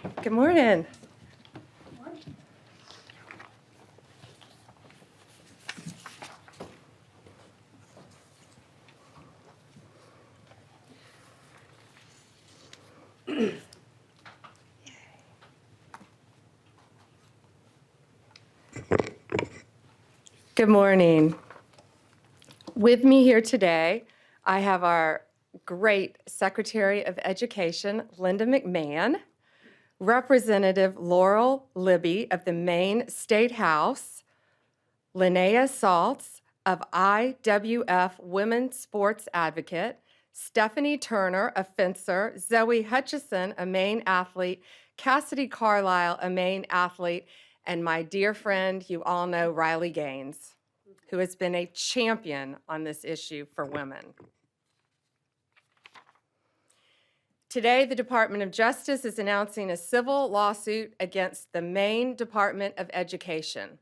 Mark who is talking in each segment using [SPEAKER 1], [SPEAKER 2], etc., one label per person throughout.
[SPEAKER 1] Good morning. Good morning. With me here today, I have our great Secretary of Education, Linda McMahon, Representative Laurel Libby of the Maine State House, Linnea Saltz of IWF Women's Sports Advocate, Stephanie Turner, a fencer, Zoe Hutchison, a Maine athlete, Cassidy Carlisle, a Maine athlete, and my dear friend, you all know Riley Gaines, who has been a champion on this issue for women. Today, the Department of Justice is announcing a civil lawsuit against the Maine Department of Education.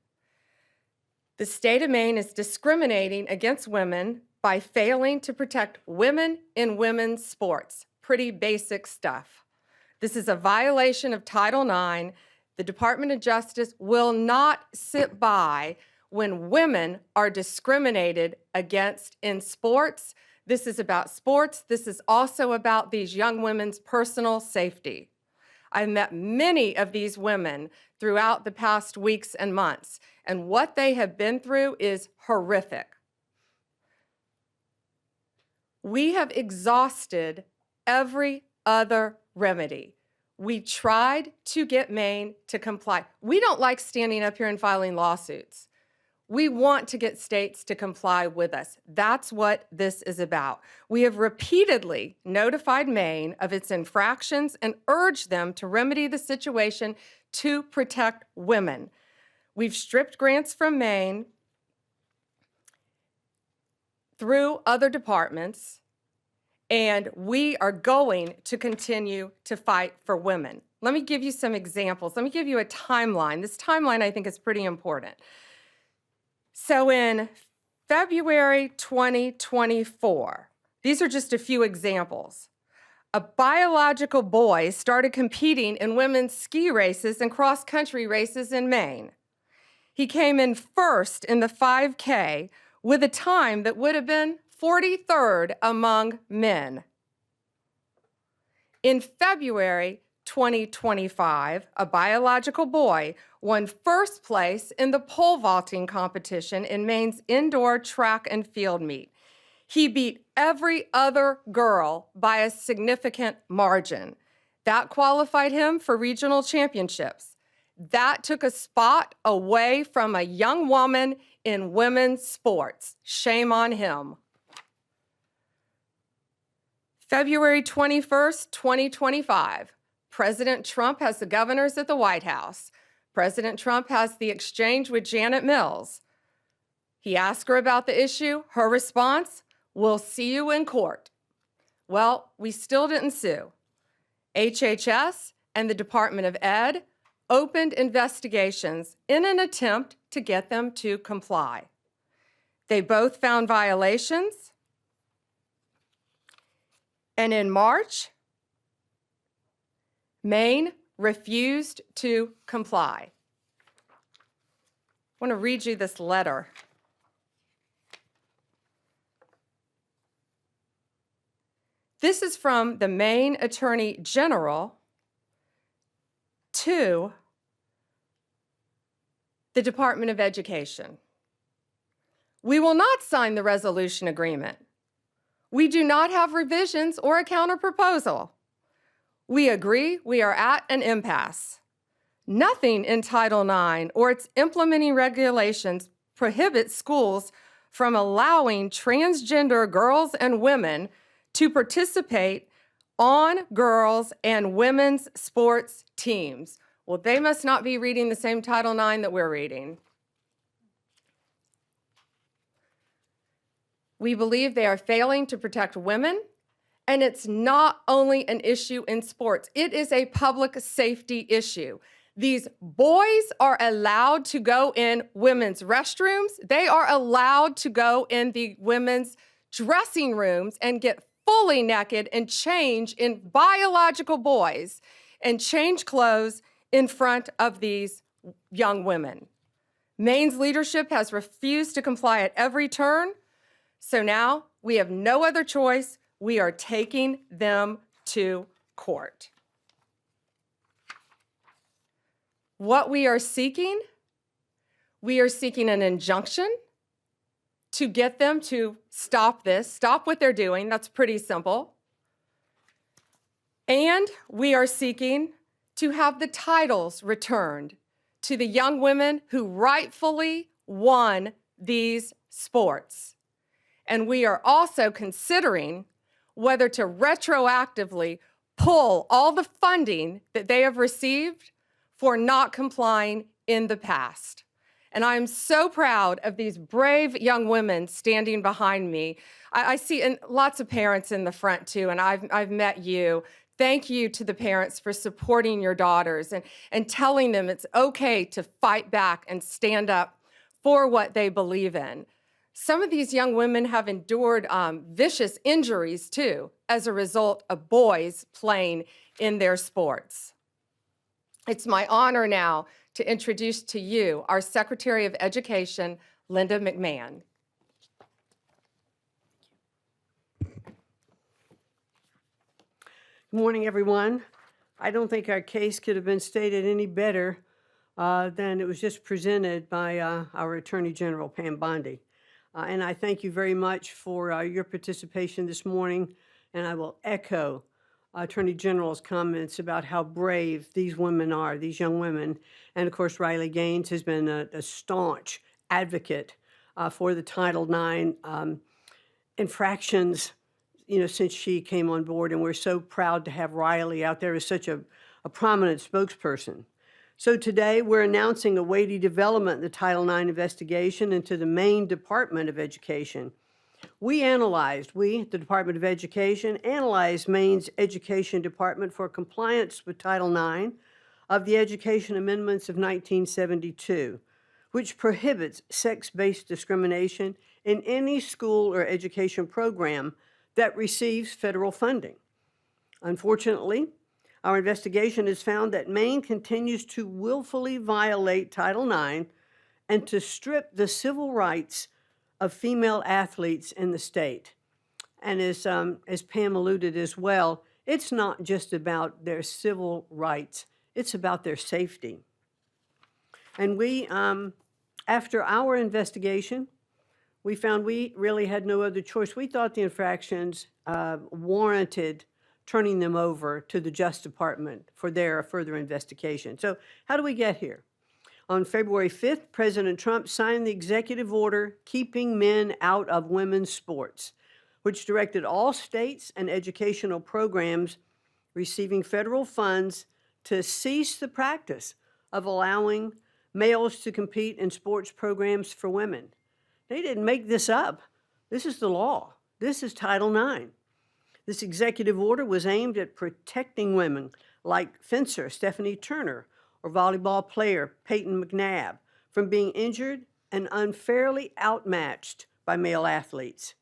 [SPEAKER 1] The state of Maine is discriminating against women by failing to protect women in women's sports. Pretty basic stuff. This is a violation of Title IX. The Department of Justice will not sit by when women are discriminated against in sports. This is about sports. This is also about these young women's personal safety. I've met many of these women throughout the past weeks and months, and what they have been through is horrific. We have exhausted every other remedy. We tried to get Maine to comply. We don't like standing up here and filing lawsuits. We want to get states to comply with us. That's what this is about. We have repeatedly notified Maine of its infractions and urged them to remedy the situation to protect women. We've stripped grants from Maine through other departments, and we are going to continue to fight for women. Let me give you some examples. Let me give you a timeline. This timeline, I think, is pretty important. So in February 2024, these are just a few examples. A biological boy started competing in women's ski races and cross-country races in Maine. He came in first in the 5K with a time that would have been 43rd among men. In February 2025, a biological boy won first place in the pole vaulting competition in Maine's indoor track and field meet. He beat every other girl by a significant margin. That qualified him for regional championships. That took a spot away from a young woman in women's sports. Shame on him. February 21st, 2025, President Trump has the governors at the White House. President Trump has the exchange with Janet Mills. He asked her about the issue. Her response, "We'll see you in court." Well, we still didn't sue. HHS and the Department of Ed opened investigations in an attempt to get them to comply. They both found violations. And in March, Maine refused to comply. I want to read you this letter. This is from the Maine Attorney General to the Department of Education. We will not sign the resolution agreement. We do not have revisions or a counterproposal. We agree we are at an impasse. Nothing in Title IX or its implementing regulations prohibits schools from allowing transgender girls and women to participate on girls' and women's sports teams. Well, they must not be reading the same Title IX that we're reading. We believe they are failing to protect women, and it's not only an issue in sports. It is a public safety issue. These boys are allowed to go in women's restrooms. They are allowed to go in the women's dressing rooms and get fully naked and change in biological boys and change clothes in front of these young women. Maine's leadership has refused to comply at every turn, so now we have no other choice. We are taking them to court. What we are seeking an injunction to get them to stop this, stop what they're doing. That's pretty simple. And we are seeking to have the titles returned to the young women who rightfully won these sports. And we are also considering whether to retroactively pull all the funding that they have received for not complying in the past. And I'm so proud of these brave young women standing behind me. I see and lots of parents in the front too, and I've met you. Thank you to the parents for supporting your daughters and telling them it's okay to fight back and stand up for what they believe in. Some of these young women have endured vicious injuries too as a result of boys playing in their sports. It's my honor now to introduce to you our Secretary of Education, Linda McMahon.
[SPEAKER 2] Good morning, everyone. I don't think our case could have been stated any better than it was just presented by our Attorney General, Pam Bondi. And I thank you very much for your participation this morning, and I will echo Attorney General's comments about how brave these women are, these young women. And of course, Riley Gaines has been a staunch advocate for the Title IX infractions, since she came on board, and we're so proud to have Riley out there as such a prominent spokesperson. So today we're announcing a weighty development in the Title IX investigation into the Maine Department of Education. We, the Department of Education, analyzed Maine's Education Department for compliance with Title IX of the Education Amendments of 1972, which prohibits sex-based discrimination in any school or education program that receives federal funding. Unfortunately, our investigation has found that Maine continues to willfully violate Title IX and to strip the civil rights of female athletes in the state. And as Pam alluded as well, it's not just about their civil rights, it's about their safety. And we, after our investigation, we found we really had no other choice. We thought the infractions warranted turning them over to the Justice Department for their further investigation. So how do we get here? On February 5th, President Trump signed the executive order keeping men out of women's sports, which directed all states and educational programs receiving federal funds to cease the practice of allowing males to compete in sports programs for women. They didn't make this up. This is the law. This is Title IX. This executive order was aimed at protecting women like fencer Stephanie Turner or volleyball player Peyton McNabb from being injured and unfairly outmatched by male athletes.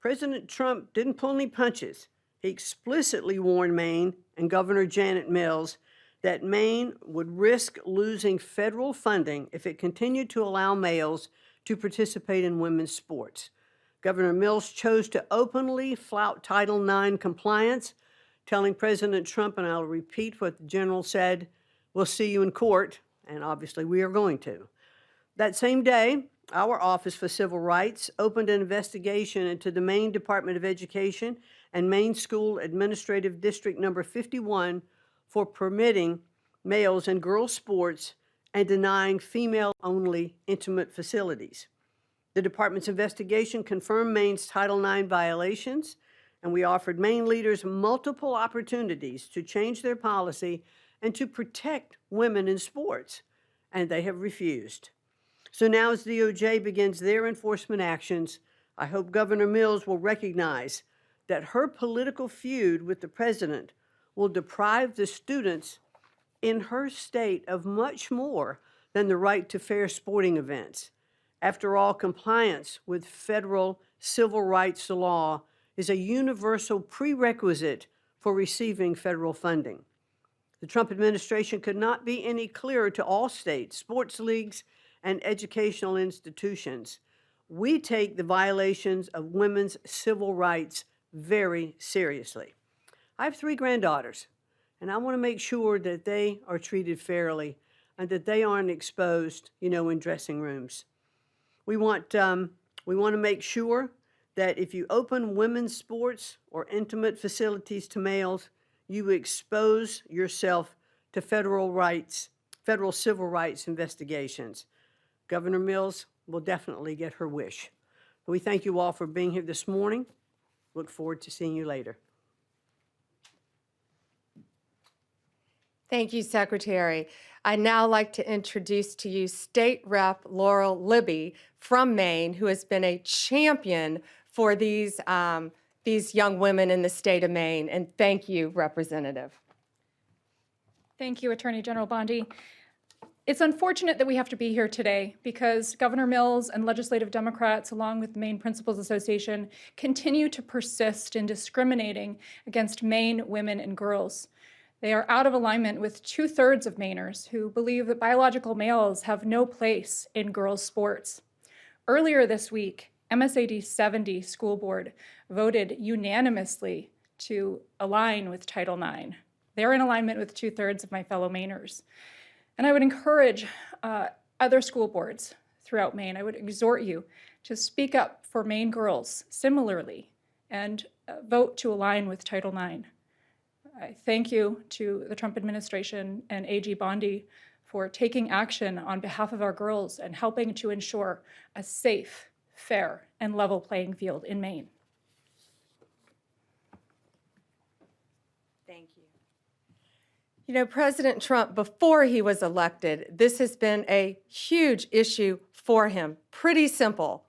[SPEAKER 2] President Trump didn't pull any punches. He explicitly warned Maine and Governor Janet Mills that Maine would risk losing federal funding if it continued to allow males to participate in women's sports. Governor Mills chose to openly flout Title IX compliance, telling President Trump, and I'll repeat what the general said, "We'll see you in court," and obviously we are going to. That same day, our Office for Civil Rights opened an investigation into the Maine Department of Education and Maine School Administrative District Number 51 for permitting males and girls sports and denying female-only intimate facilities. The department's investigation confirmed Maine's Title IX violations, and we offered Maine leaders multiple opportunities to change their policy and to protect women in sports, and they have refused. So now as DOJ begins their enforcement actions, I hope Governor Mills will recognize that her political feud with the president will deprive the students in her state of much more than the right to fair sporting events. After all, compliance with federal civil rights law is a universal prerequisite for receiving federal funding. The Trump administration could not be any clearer to all states, sports leagues, and educational institutions. We take the violations of women's civil rights very seriously. I have 3 granddaughters, and I want to make sure that they are treated fairly and that they aren't exposed, in dressing rooms. We want to make sure that if you open women's sports or intimate facilities to males, you expose yourself to federal civil rights investigations. Governor Mills will definitely get her wish. We thank you all for being here this morning. Look forward to seeing you later.
[SPEAKER 1] Thank you, Secretary. I'd now like to introduce to you State Rep Laurel Libby from Maine, who has been a champion for these young women in the state of Maine. And thank you, Representative.
[SPEAKER 3] Thank you, Attorney General Bondi. It's unfortunate that we have to be here today because Governor Mills and legislative Democrats, along with the Maine Principals Association, continue to persist in discriminating against Maine women and girls. They are out of alignment with 2/3 of Mainers who believe that biological males have no place in girls' sports. Earlier this week, MSAD 70 School Board voted unanimously to align with Title IX. They're in alignment with 2/3 of my fellow Mainers. And I would encourage other school boards throughout Maine, I would exhort you to speak up for Maine girls similarly and vote to align with Title IX. I thank you to the Trump administration and AG Bondi for taking action on behalf of our girls and helping to ensure a safe, fair, and level playing field in Maine.
[SPEAKER 1] Thank you. You know, President Trump, before he was elected, this has been a huge issue for him. Pretty simple.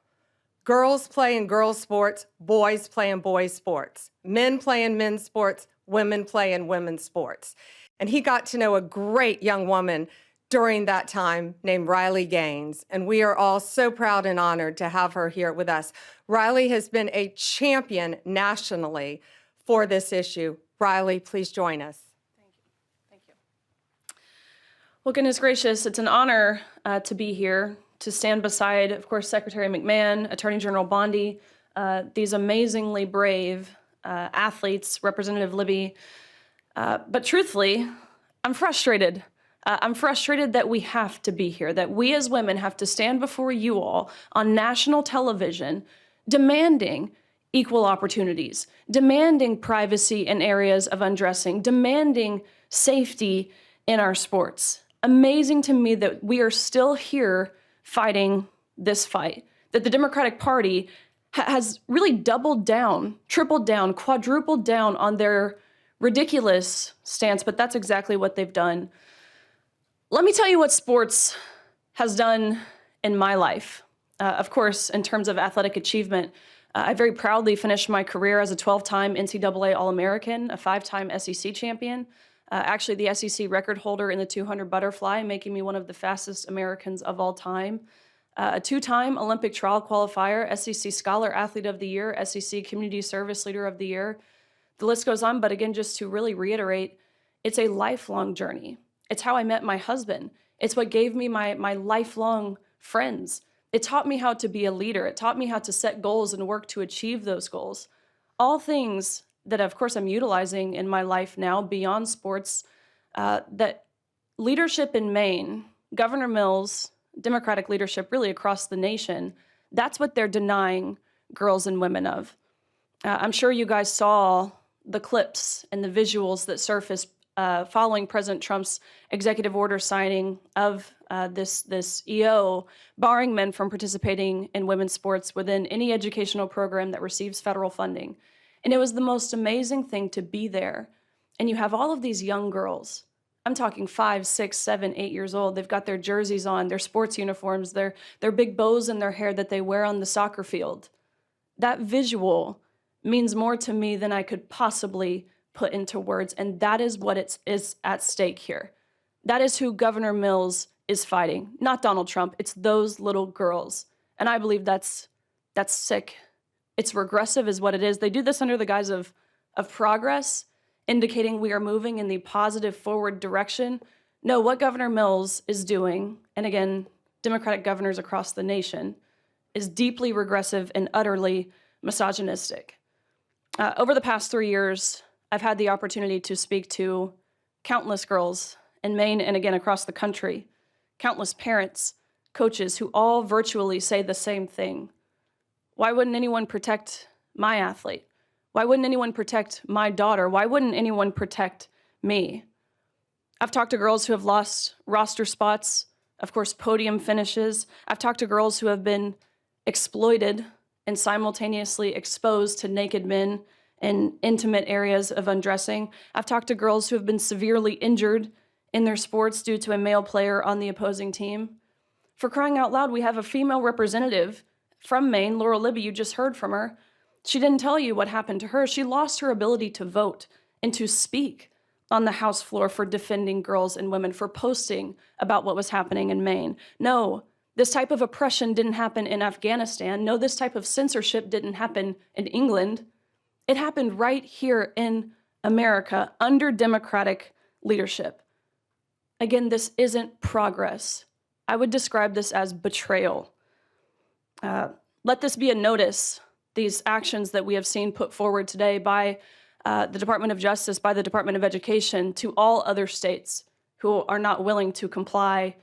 [SPEAKER 1] Girls play in girls' sports, boys play in boys' sports. Men play in men's sports, women play in women's sports. And he got to know a great young woman during that time named Riley Gaines, and we are all so proud and honored to have her here with us. Riley has been a champion nationally for this issue. Riley, please join us.
[SPEAKER 4] Thank you. Well, goodness gracious, it's an honor to be here, to stand beside, of course, Secretary McMahon, Attorney General Bondi, these amazingly brave athletes, Representative Libby. But truthfully, I'm frustrated. I'm frustrated that we have to be here, that we as women have to stand before you all on national television demanding equal opportunities, demanding privacy in areas of undressing, demanding safety in our sports. Amazing to me that we are still here fighting this fight, that the Democratic Party has really doubled down, tripled down, quadrupled down on their ridiculous stance, but that's exactly what they've done. Let me tell you what sports has done in my life. Of course, in terms of athletic achievement, I very proudly finished my career as a 12-time NCAA All-American, a 5-time SEC champion, actually the SEC record holder in the 200 butterfly, making me one of the fastest Americans of all time. A 2-time Olympic trial qualifier, SEC Scholar Athlete of the Year, SEC Community Service Leader of the Year. The list goes on, but again, just to really reiterate, it's a lifelong journey. It's how I met my husband. It's what gave me my lifelong friends. It taught me how to be a leader. It taught me how to set goals and work to achieve those goals. All things that, of course, I'm utilizing in my life now beyond sports, that leadership in Maine, Governor Mills, Democratic leadership really across the nation, that's what they're denying girls and women of. I'm sure you guys saw the clips and the visuals that surfaced following President Trump's executive order signing of this EO, barring men from participating in women's sports within any educational program that receives federal funding. And it was the most amazing thing to be there. And you have all of these young girls. I'm talking 5, 6, 7, 8 years old. They've got their jerseys on, their sports uniforms, their big bows in their hair that they wear on the soccer field. That visual means more to me than I could possibly put into words, and that is what is at stake here. That is who Governor Mills is fighting, not Donald Trump. It's those little girls, and I believe that's sick. It's regressive is what it is. They do this under the guise of progress, indicating we are moving in the positive forward direction. No, what Governor Mills is doing, and again, Democratic governors across the nation, is deeply regressive and utterly misogynistic. Over the past 3 years, I've had the opportunity to speak to countless girls in Maine and again across the country, countless parents, coaches who all virtually say the same thing. Why wouldn't anyone protect my athlete? Why wouldn't anyone protect my daughter? Why wouldn't anyone protect me? I've talked to girls who have lost roster spots, of course, podium finishes. I've talked to girls who have been exploited and simultaneously exposed to naked men in intimate areas of undressing. I've talked to girls who have been severely injured in their sports due to a male player on the opposing team. For crying out loud, we have a female representative from Maine, Laurel Libby, you just heard from her. She didn't tell you what happened to her. She lost her ability to vote and to speak on the House floor for defending girls and women, for posting about what was happening in Maine. No, this type of oppression didn't happen in Afghanistan. No, this type of censorship didn't happen in England. It happened right here in America under Democratic leadership. Again, this isn't progress. I would describe this as betrayal. Let this be a notice, these actions that we have seen put forward today by the Department of Justice, by the Department of Education, to all other states who are not willing to comply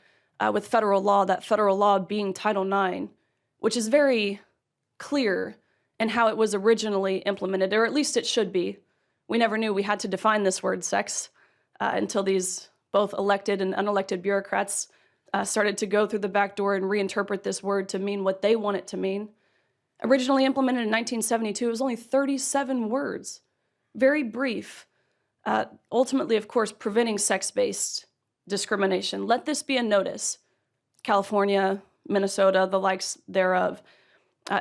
[SPEAKER 4] with federal law, that federal law being Title IX, which is very clear in how it was originally implemented, or at least it should be. We never knew we had to define this word sex until these both elected and unelected bureaucrats started to go through the back door and reinterpret this word to mean what they want it to mean. Originally implemented in 1972, it was only 37 words, very brief. Ultimately, of course, preventing sex-based discrimination. Let this be a notice. California, Minnesota, the likes thereof.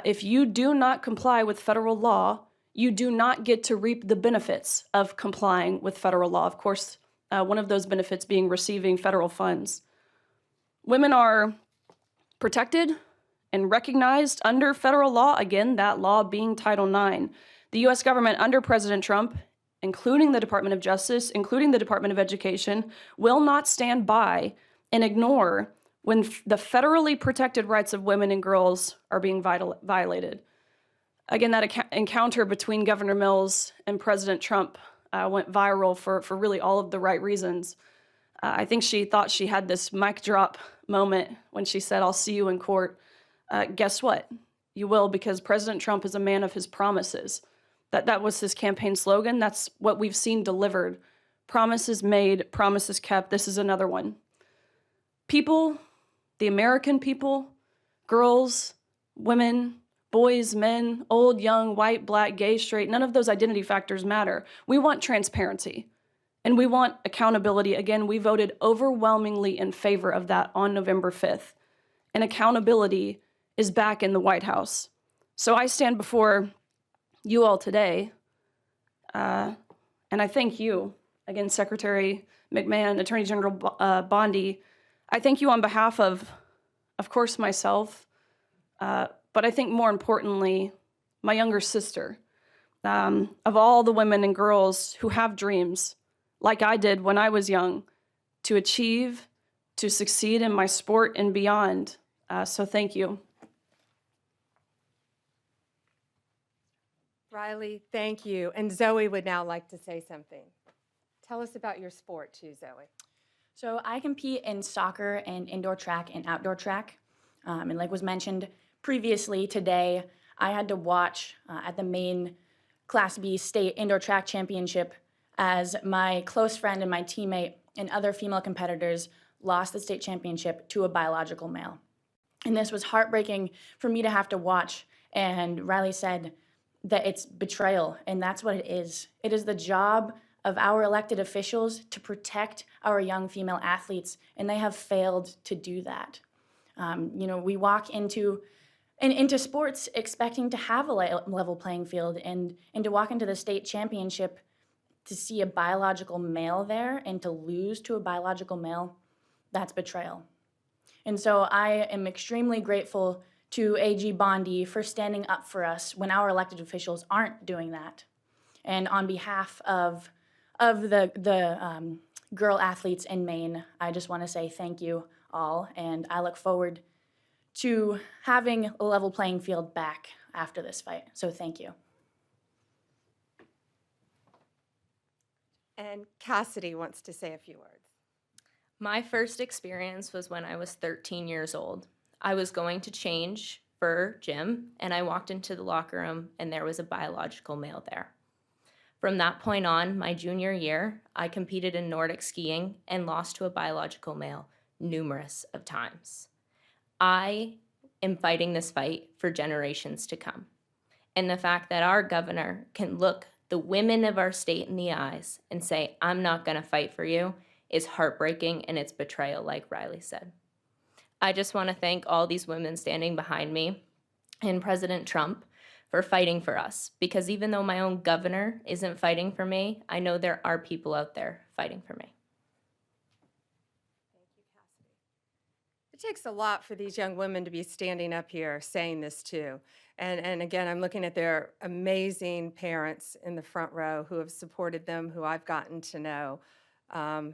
[SPEAKER 4] If you do not comply with federal law, you do not get to reap the benefits of complying with federal law. Of course, one of those benefits being receiving federal funds. Women are protected and recognized under federal law, again, that law being Title IX. The U.S. government under President Trump, including the Department of Justice, including the Department of Education, will not stand by and ignore when the federally protected rights of women and girls are being violated. Again, that encounter between Governor Mills and President Trump went viral for really all of the right reasons. I think she thought she had this mic drop moment when she said, "I'll see you in court." Guess what? You will, because President Trump is a man of his promises. That was his campaign slogan. That's what we've seen delivered. Promises made, promises kept. This is another one. People, the American people, girls, women, boys, men, old, young, white, black, gay, straight, none of those identity factors matter. We want transparency. And we want accountability. Again, we voted overwhelmingly in favor of that on November 5th. And accountability is back in the White House. So I stand before you all today, and I thank you, again, Secretary McMahon, Attorney General Bondi. I thank you on behalf of course, myself, but I think more importantly, my younger sister, of all the women and girls who have dreams, like I did when I was young, to achieve, to succeed in my sport and beyond. So thank you.
[SPEAKER 1] Riley, thank you. And Zoe would now like to say something. Tell us about your sport too, Zoe.
[SPEAKER 5] So I compete in soccer and indoor track and outdoor track. And like was mentioned previously today, I had to watch at the Maine Class B State Indoor Track Championship as my close friend and my teammate and other female competitors lost the state championship to a biological male. And this was heartbreaking for me to have to watch. And Riley said that it's betrayal, and that's what it is. It is the job of our elected officials to protect our young female athletes, and they have failed to do that. We walk into sports expecting to have a level playing field, and to walk into the state championship to see a biological male there and to lose to a biological male, that's betrayal. And so I am extremely grateful to AG Bondi for standing up for us when our elected officials aren't doing that. And on behalf of of the girl athletes in Maine, I just want to say thank you all, and I look forward to having a level playing field back after this fight. So thank you.
[SPEAKER 1] And Cassidy wants to say a few words.
[SPEAKER 6] My first experience was when I was 13 years old. I was going to change for gym, and I walked into the locker room, and there was a biological male there. From that point on, my junior year, I competed in Nordic skiing and lost to a biological male numerous of times. I am fighting this fight for generations to come. And the fact that our governor can look the women of our state in the eyes and say, I'm not going to fight for you, is heartbreaking, and it's betrayal, like Riley said. I just want to thank all these women standing behind me and President Trump for fighting for us, because even though my own governor isn't fighting for me, I know there are people out there fighting for me.
[SPEAKER 1] It takes a lot for these young women to be standing up here saying this too. And again, I'm looking at their amazing parents in the front row who have supported them, who I've gotten to know,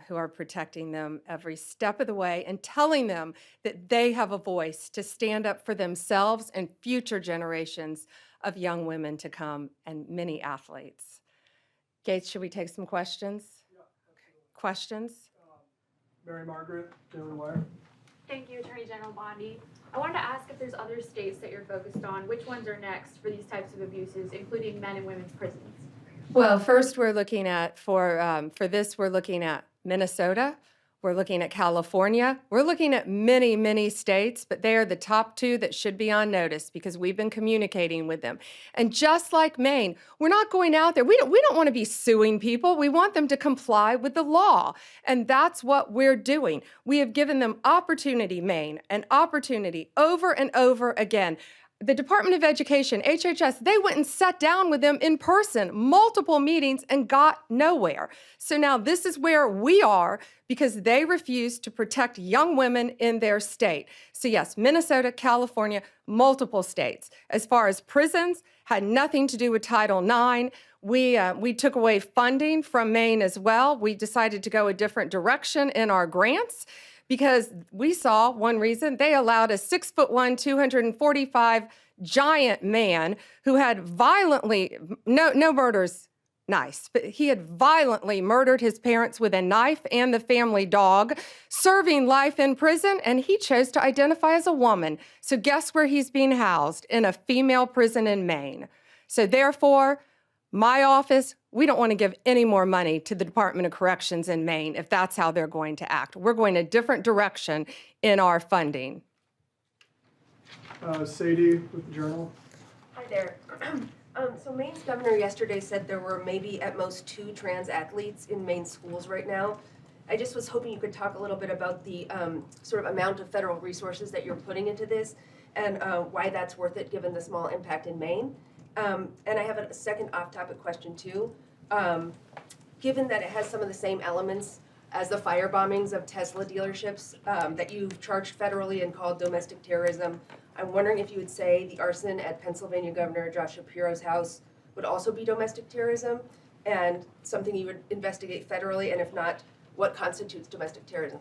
[SPEAKER 1] who are protecting them every step of the way and telling them that they have a voice to stand up for themselves and future generations of young women to come and many athletes. Gates, should we take some questions?
[SPEAKER 7] Yeah, absolutely.
[SPEAKER 1] Questions?
[SPEAKER 7] Mary Margaret, Daily Wire.
[SPEAKER 8] Thank you, Attorney General Bondi. I wanted to ask if there's other states that you're focused on. Which ones are next for these types of abuses, including men and women's prisons?
[SPEAKER 1] Well, first we're looking at, for this, we're looking at Minnesota. We're looking at California. We're looking at many, many states, but they are the top two that should be on notice because we've been communicating with them. And just like Maine, we're not going out there. We don't want to be suing people. We want them to comply with the law. And that's what we're doing. We have given them opportunity, Maine, an opportunity over and over again. The Department of Education, HHS, they went and sat down with them in person, multiple meetings, and got nowhere. So now this is where we are because they refuse to protect young women in their state. So yes, Minnesota, California, multiple states. As far as prisons, had nothing to do with Title IX. We took away funding from Maine as well. We decided to go a different direction in our grants, because we saw one reason they allowed a 6'1", 245 giant man who had violently, no murders, nice, but he had violently murdered his parents with a knife and the family dog, serving life in prison, and he chose to identify as a woman. So guess where he's being housed? In a female prison in Maine. So therefore, my office, we don't want to give any more money to the Department of Corrections in Maine if that's how they're going to act. We're going a different direction in our funding.
[SPEAKER 7] Sadie with the Journal.
[SPEAKER 9] Hi there. So Maine's governor yesterday said there were maybe at most 2 trans athletes in Maine schools right now. I just was hoping you could talk a little bit about the sort of amount of federal resources that you're putting into this and why that's worth it given the small impact in Maine. And I have a second off-topic question too. Given that it has some of the same elements as the fire bombings of Tesla dealerships that you've charged federally and called domestic terrorism, I'm wondering if you would say the arson at Pennsylvania Governor Josh Shapiro's house would also be domestic terrorism and something you would investigate federally, and if not, what constitutes domestic terrorism?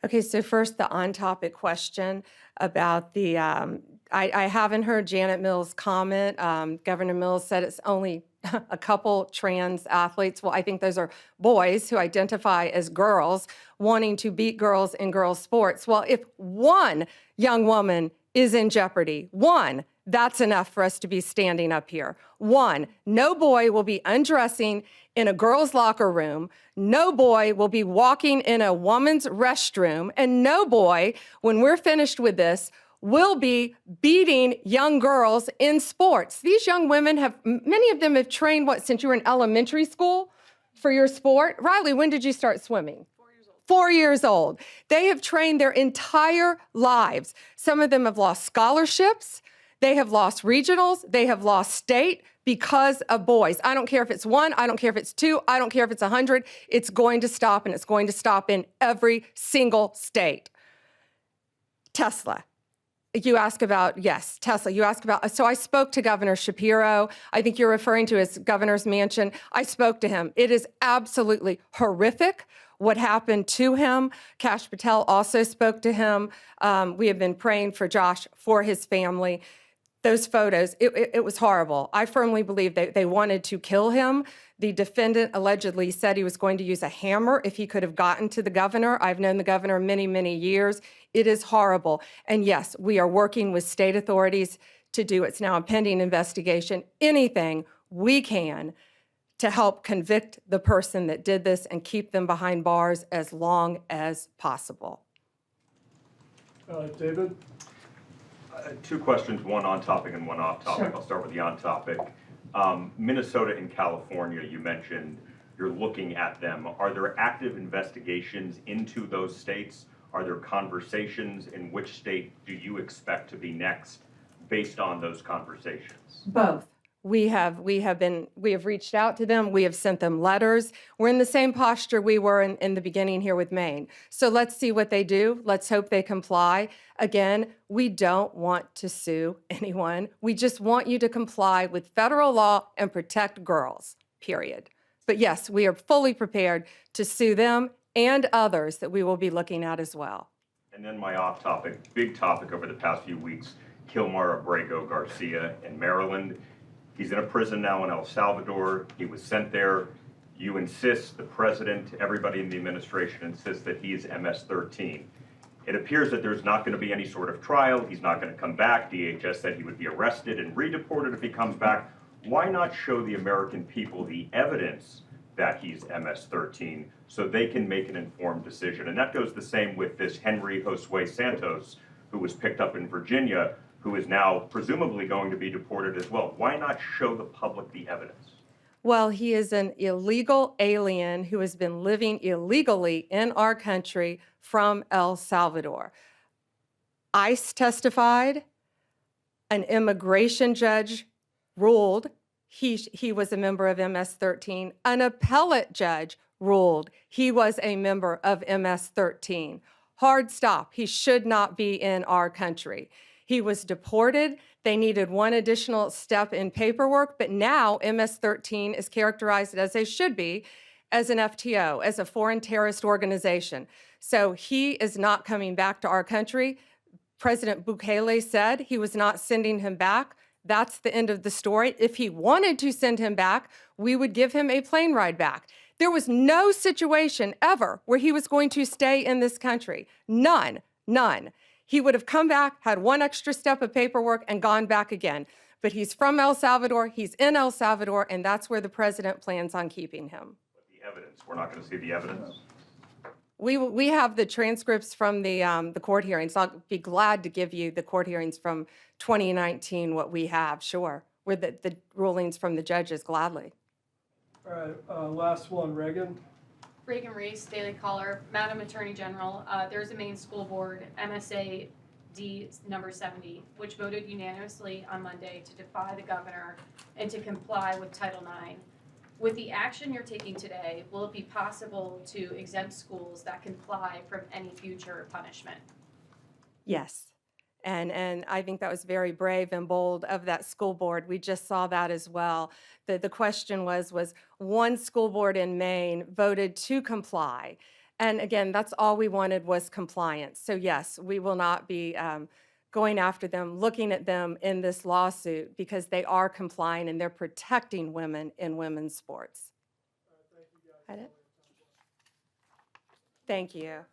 [SPEAKER 1] Okay, so first the on-topic question about the, I haven't heard Janet Mills' comment. Governor Mills said it's only a couple trans athletes. Well, I think those are boys who identify as girls wanting to beat girls in girls' sports. Well, if one young woman is in jeopardy, one, that's enough for us to be standing up here. One, no boy will be undressing in a girl's locker room. No boy will be walking in a woman's restroom. And no boy, when we're finished with this, will be beating young girls in sports. These young women have, many of them have trained, since you were in elementary school for your sport? Riley, when did you start swimming? 4 years old. They have trained their entire lives. Some of them have lost scholarships. They have lost regionals. They have lost state because of boys. I don't care if it's 1. I don't care if it's 2. I don't care if it's 100. It's going to stop, and it's going to stop in every single state. Tesla. You ask about, yes, Tesla. You ask about, so I spoke to Governor Shapiro. I think you're referring to his governor's mansion. I spoke to him. It is absolutely horrific what happened to him. Kash Patel also spoke to him. We have been praying for Josh, for his family. Those photos, it was horrible. I firmly believe they wanted to kill him. The defendant allegedly said he was going to use a hammer if he could have gotten to the governor. I've known the governor many, many years. It is horrible. And yes, we are working with state authorities to do, it's now a pending investigation, anything we can to help convict the person that did this and keep them behind bars as long as possible.
[SPEAKER 7] David?
[SPEAKER 10] Two questions, one on topic and one off topic. I'll start with the on topic. Minnesota and California, you mentioned you're looking at them. Are there active investigations into those states? Are there conversations? In which state do you expect to be next based on those conversations?
[SPEAKER 1] Both. We have reached out to them. We have sent them letters. We're in the same posture we were in the beginning here with Maine. So let's see what they do. Let's hope they comply. Again, we don't want to sue anyone. We just want you to comply with federal law and protect girls, period. But yes, we are fully prepared to sue them and others that we will be looking at as well.
[SPEAKER 10] And then my off topic, big topic over the past few weeks, Kilmar Abrego Garcia in Maryland. He's in a prison now in El Salvador. He was sent there. You insist, the president, everybody in the administration insists that he is MS-13. It appears that there's not going to be any sort of trial. He's not going to come back. DHS said he would be arrested and redeported if he comes back. Why not show the American people the evidence that he's MS-13 so they can make an informed decision? And that goes the same with this Henry Josue Santos, who was picked up in Virginia, who is now presumably going to be deported as well. Why not show the public the evidence?
[SPEAKER 1] Well, he is an illegal alien who has been living illegally in our country from El Salvador. ICE testified, an immigration judge ruled he was a member of MS-13, an appellate judge ruled he was a member of MS-13. Hard stop, he should not be in our country. He was deported. They needed one additional step in paperwork, but now MS-13 is characterized as they should be, as an FTO, as a foreign terrorist organization. So he is not coming back to our country. President Bukele said he was not sending him back. That's the end of the story. If he wanted to send him back, we would give him a plane ride back. There was no situation ever where he was going to stay in this country. None, none. He would have come back, had one extra step of paperwork, and gone back again. But he's from El Salvador, he's in El Salvador, and that's where the president plans on keeping him.
[SPEAKER 10] But the evidence, we're not going to see the evidence?
[SPEAKER 1] We have the transcripts from the court hearings. I'll be glad to give you the court hearings from 2019, what we have, sure. With the rulings from the judges, gladly.
[SPEAKER 7] All right, last one, Reagan.
[SPEAKER 8] Reagan Reese, Daily Caller. Madam Attorney General, there's a Maine school board, MSA D number 70, which voted unanimously on Monday to defy the governor and to comply with Title IX. With the action you're taking today, will it be possible to exempt schools that comply from any future punishment?
[SPEAKER 1] Yes. And I think that was very brave and bold of that school board. We just saw that as well. The question was one school board in Maine voted to comply. And again, that's all we wanted was compliance. So yes, we will not be going after them, looking at them in this lawsuit because they are complying and they're protecting women in women's sports. Thank you.